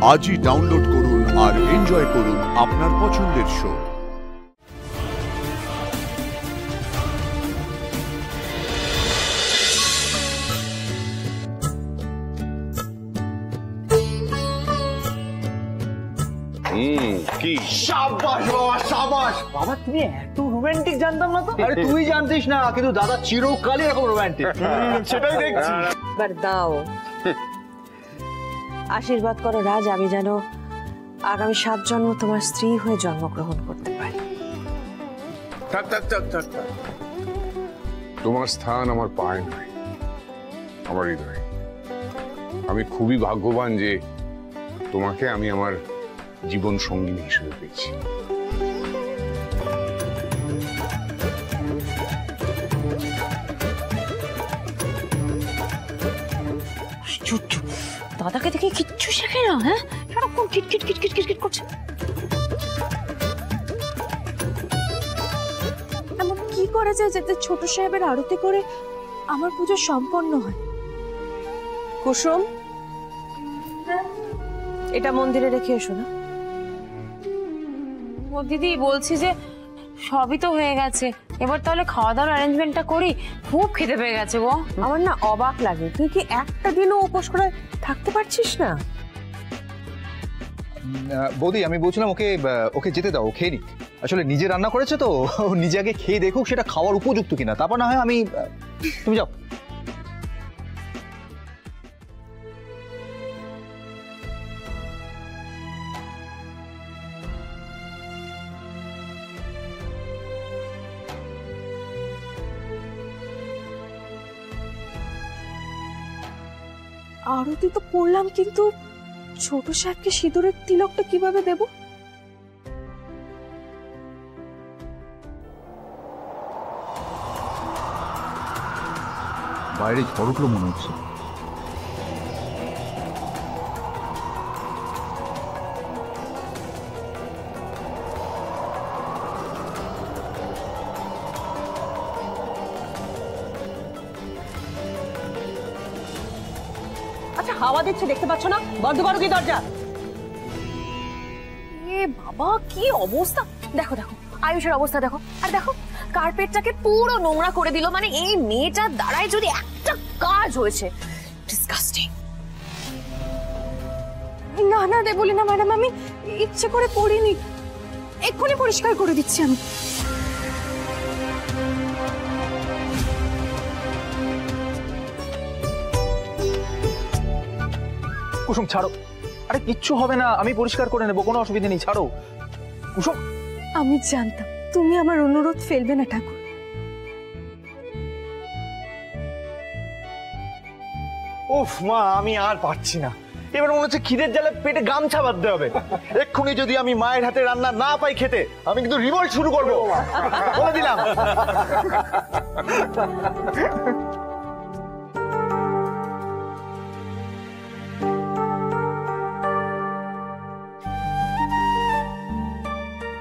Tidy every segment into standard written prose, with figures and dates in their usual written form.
আজই ডাউনলোড করুন আর এনজয় করুন আপনার পছন্দের শো। কি শাবাশ বাবা, শাবাশ বাবা, তুমি এত রোমান্টিক জানতাম না তো। আরে তুই জানতিস না, কিন্তু দাদা চিরকালই এরকম রোমান্টিক। সেটাই দেখছি। এবার দাও আশীর্বাদ করো রাজ, আমি যেন আগামী 7 জন্ম তোমার স্ত্রী হয়ে জন্মগ্রহণ করতে পারি। থাক থাক থাক থাক থাক, তোমার স্থান আমার পায়ে নয়, আমার হৃদয়ে। আমি খুবই ভাগ্যবান যে তোমাকে আমি আমার জীবন সঙ্গিনী হিসেবে পেয়েছি। দাদাকে দেখে কিচ্ছু শেখে না, হ্যাঁ সারাক্ষণ কিটকিট কিটকিট কিটকিট করছে। এমন কি করা যায় যাতে ছোট সাহেবের আরতি করে আমার পুজো সম্পন্ন হয়? কুসুম, এটা মন্দিরে রেখে এসো না। ও দিদি, বলছি যে সবই তো হয়ে গেছে, এবার তাহলে খাওয়া দাওয়ার অ্যারেঞ্জমেন্টটা করি, খুব খেতে পেয়ে গেছে গো। আমার না অবাক লাগে, তুই কি একটা দিনও উপোস করে থাকতে পারছিস না? বৌদি, আমি বলছিলাম ওকে যেতে দাও, ও খেয়ে নিক। আসলে নিজে রান্না করেছে তো, নিজে আগে খেয়ে দেখুক সেটা খাওয়ার উপযুক্ত কিনা, তারপর না হয় আমি। তুমি যাও। আরতি তো করলাম, কিন্তু ছোট সাহেবকে সিঁদুরের তিলকটা কিভাবে দেব? বাইরে ঝড় উঠলো মনে হচ্ছে। আচ্ছা, হাওয়া দিচ্ছে দেখতে পাচ্ছ না? বন্ধ করো কি দরজা। এ বাবা, কি অবস্থা! দেখো দেখো আয়ুষের অবস্থা দেখো, আর দেখো কার্পেটটাকে পুরো নোংরা করে দিল। মানে এই মেয়েটার দ্বারাই যদি একটা কাজ হয়েছে, ডিসগাস্টিং। না না দেবলি না ম্যাডাম, আমি ইচ্ছে করে করিনি, এক্ষুনি পরিষ্কার করে দিচ্ছি আমি। কুসুম ছাড়ো, আরে কিচ্ছু হবে না, আমি পরিষ্কার করে নেবো, কোনো অসুবিধা নেই, ছাড়ো কুসুম। আমি জানতাম তুমি আমার অনুরোধ ফেলবে না ঠাকুর। উফ মা, আমি আর পারছি না। এবার মনে হচ্ছে খিদের জ্বালে পেটে গামছা বাঁধতে হবে। এক্ষুনি যদি আমি মায়ের হাতে রান্না না পাই খেতে, আমি কিন্তু রিভোল্ট শুরু করবো, বলে দিলাম।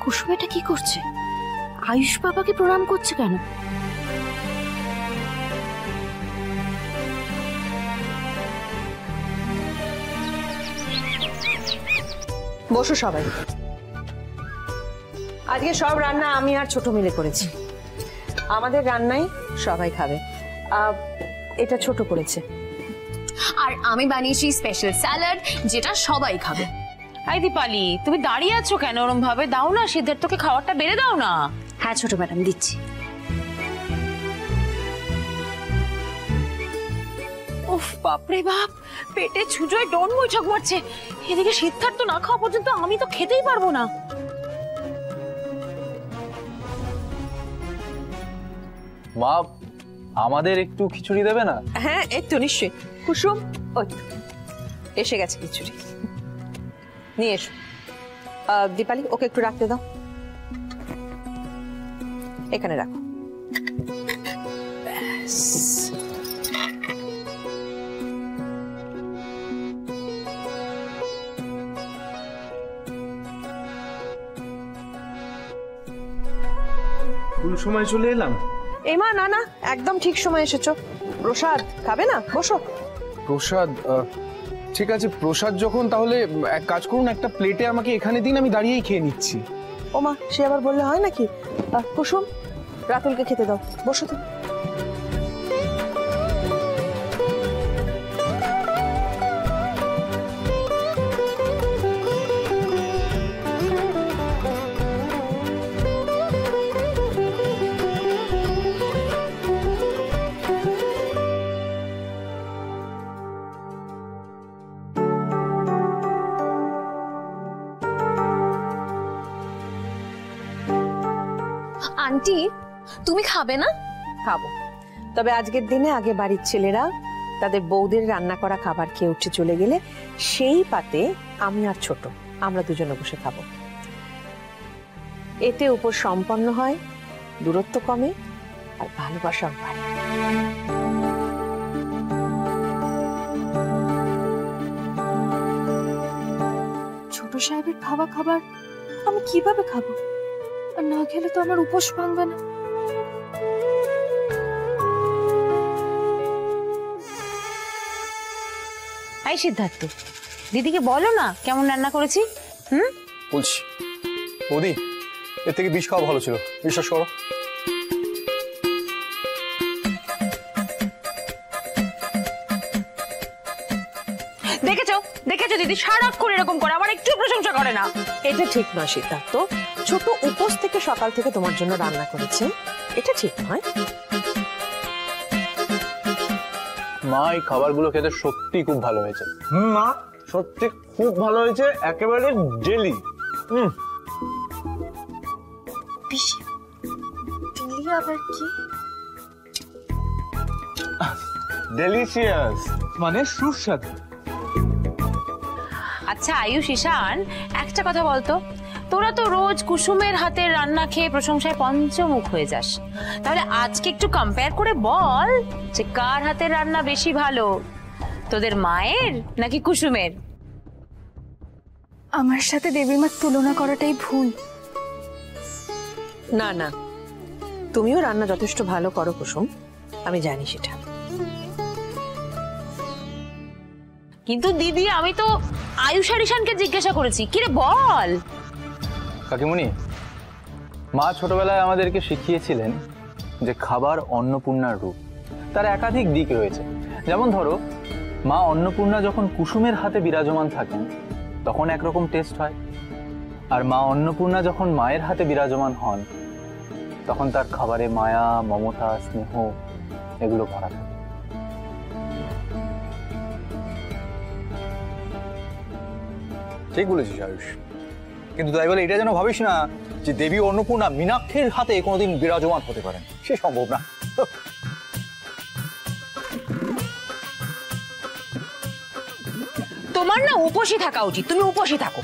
কুসুম এটা কি করছে? আয়ুষ বাবাকে প্রণাম করছে কেন? বসো সবাই। আজকে সব রান্না আমি আর ছোট মিলে করেছি। আমাদের রান্নাই সবাই খাবে। এটা ছোট করেছে, আর আমি বানিয়েছি স্পেশাল স্যালাড, যেটা সবাই খাবে। এই দীপালি, তুমি দাঁড়িয়ে আছো কেন ওরম ভাবে? দাও না সিদ্ধার্থকে খাবারটা বেড়ে দাও না। হ্যাঁ ছোট ম্যাডাম, দিচ্ছি। উফ বাপরে বাপ, পেটে ছুঁচোয় ডন বৈঠক মারছে। এদিকে সিদ্ধার্থ না খাওয়া পর্যন্ত আমি তো খেতেই পারবো না। মা, আমাদের একটু খিচুড়ি দেবে না? হ্যাঁ একটু নিশ্চয়ই। কুসুম, ওই এসে গেছে খিচুড়ি, নিয়ে এসো। দীপালি, ওকে একটু রাখতে দাও, এখানে রাখো। কোন সময় চলে এলাম? এমা, না না, একদম ঠিক সময় এসেছো। প্রসাদ খাবে না? বসো। প্রসাদ? ঠিক আছে প্রসাদ যখন, তাহলে এক কাজ করুন, একটা প্লেটে আমাকে এখানে দিন, আমি দাঁড়িয়েই খেয়ে নিচ্ছি। ওমা, সে আবার বললে হয় নাকি? কুসুম, রাতুলকে খেতে দাও, বসো তুমি। আন্টি, তুমি খাবে না? খাবো, তবে আজকের দিনে আগে বাড়ির ছেলেরা তাদের বউদের রান্না করা খাবার খেয়ে উঠে চলে গেলে সেই পাতে আমি আর ছোট আমরা দুজনে বসে খাবো। এতে উপর সম্পন্ন হয়, দূরত্ব কমে, আর ভালোবাসাও বাড়ে। ছোট সাহেবের খাওয়া খাবার আমি কিভাবে খাবো? আর না খেলে তো আমার উপোস ভাঙবে না। এই সিদ্ধার্থ, দিদিকে বলো না কেমন রান্না করেছি। বলছি বৌদি, এর থেকে বিষ খাওয়া ভালো ছিল, বিশ্বাস করো। দেখেছো দেখেছো দিদি সারাক্ষণ এরকম করে, আমার একটু প্রশংসা করে না। এটা ঠিক নয় সিদ্ধার্থ, ছোট উপোস থেকে সকাল থেকে তোমার জন্য রান্না করেছে, এটা ঠিক নয়। মা, এই খাবারগুলো খেতে সত্যি খুব ভালো হয়েছে। মা, সত্যি খুব ভালো হয়েছে, একেবারে জেলি। পিসি, দিলি আবার কি? ডেলিশিয়াস মানে সুস্বাদু। আচ্ছা আয়ুষ, ঈশান, একটা কথা বলতো, তোরা তো রোজ কুসুমের হাতের রান্না খেয়ে প্রশংসায় পঞ্চমুখ হয়ে যাস, তাহলে আজকে একটু কম্পেয়ার করে বল যে কার হাতের রান্না বেশি ভালো, তোদের মায়ের নাকি কুসুমের? আমার সাথে দেবীমার তুলনা করাটাই ভুল। না না, তুমিও রান্না যথেষ্ট ভালো করো কুসুম, আমি জানি সেটা। কিন্তু দিদি, আমি তো আয়ুষ আর ঈশানকে জিজ্ঞাসা করেছি, কিরে বল। কাকিমণি, মা ছোটবেলায় আমাদেরকে শিখিয়েছিলেন যে খাবার অন্নপূর্ণার রূপ, তার একাধিক দিক রয়েছে। যেমন ধরো, মা অন্নপূর্ণা যখন কুসুমের হাতে বিরাজমান থাকেন তখন একরকম টেস্ট হয়, আর মা অন্নপূর্ণা যখন মায়ের হাতে বিরাজমান হন তখন তার খাবারে মায়া, মমতা, স্নেহ এগুলো ভরা থাকে। ঠিক বলেছিস আয়ুষ, কিন্তু তাই বলে এটা যেন ভাবিস না যে দেবী অন্নপূর্ণা মীনাক্ষীর হাতে কোনোদিন বিরাজমান হতে পারেন, সে সম্ভব না। তোমার না উপসী থাকা উচিত, তুমি উপসী থাকো।